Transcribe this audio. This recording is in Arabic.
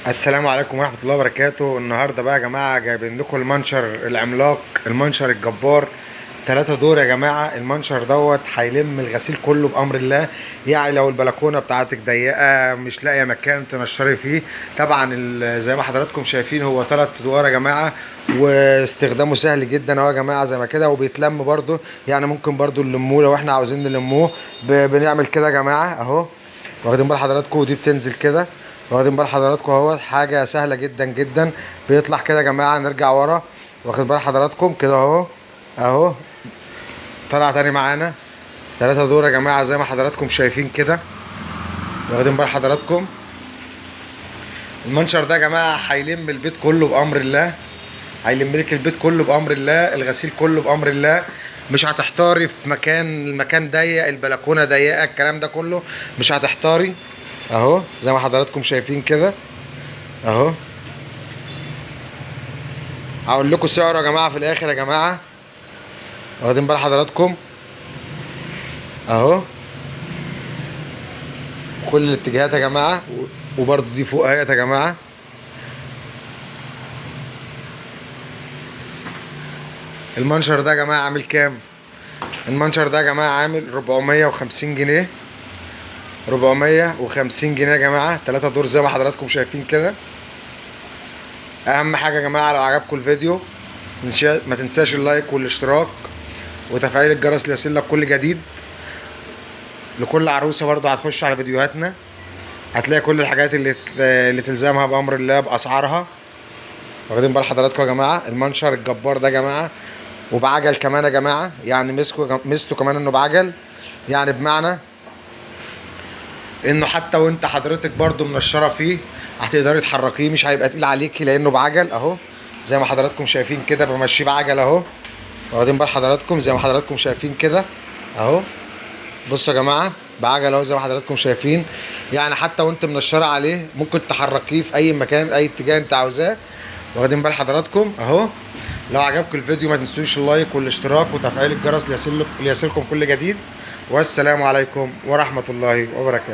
السلام عليكم ورحمة الله وبركاته. النهاردة بقى يا جماعة جايبين لكم المنشر العملاق، المنشر الجبار 3 دور يا جماعة. المنشر دوت هيلم الغسيل كله بأمر الله. يعني لو البلكونة بتاعتك ضيقة مش لاقية مكان تنشري فيه، طبعا زي ما حضراتكم شايفين هو 3 ادوار يا جماعة، واستخدامه سهل جدا اهو يا جماعة زي ما كده، وبيتلم برده. يعني ممكن برده نلموه لو احنا عاوزين نلموه، بنعمل كده يا جماعة اهو، واخدين بال حضراتكم، ودي بتنزل كده، واخدين بال حضراتكم اهو. حاجه سهله جدا جدا. بيطلع كده يا جماعه، نرجع ورا، واخد بال حضراتكم كده اهو اهو. طلع تاني معانا 3 دور يا جماعه زي ما حضراتكم شايفين كده، واخدين بال حضراتكم. المنشر ده يا جماعه هيلم البيت كله بامر الله، هيلم لك البيت كله بامر الله، الغسيل كله بامر الله. مش هتحتاري في المكان ضيق، البلكونه ضيقه، الكلام ده كله مش هتحتاري اهو زي ما حضراتكم شايفين كده اهو. هقول لكم سعره يا جماعه في الاخر يا جماعه، واخدين بال حضراتكم اهو، كل الاتجاهات يا جماعه، وبرده دي فوق اهيت يا جماعه. المنشر ده يا جماعه عامل كام؟ المنشر ده يا جماعه عامل 450 جنيه، 450 جنيه يا جماعه. 3 دور زي ما حضراتكم شايفين كده. اهم حاجه يا جماعه لو عجبكم الفيديو ما تنساش اللايك والاشتراك وتفعيل الجرس ليصلك كل جديد. لكل عروسه برضه هتخش على فيديوهاتنا هتلاقي كل الحاجات اللي تلزمها بامر الله باسعارها، واخدين بال حضراتكم يا جماعه. المنشر الجبار ده يا جماعه، وبعجل كمان يا جماعه. يعني ميزته كمان انه بعجل، يعني بمعنى انه حتى وانت حضرتك برضه منشره فيه هتقدري تحركيه، مش هيبقى تقيل عليكي لانه بعجل اهو زي ما حضراتكم شايفين كده. بمشيه بعجل اهو، واخدين بال حضراتكم زي ما حضراتكم شايفين كده اهو. بصوا يا جماعه بعجل اهو زي ما حضراتكم شايفين. يعني حتى وانت منشره عليه ممكن تحركيه في اي مكان، اي اتجاه انت عاوزاه، واخدين بال حضراتكم اهو. لو عجبكم الفيديو ما تنسوش اللايك والاشتراك وتفعيل الجرس ليصلكم كل جديد. والسلام عليكم ورحمه الله وبركاته.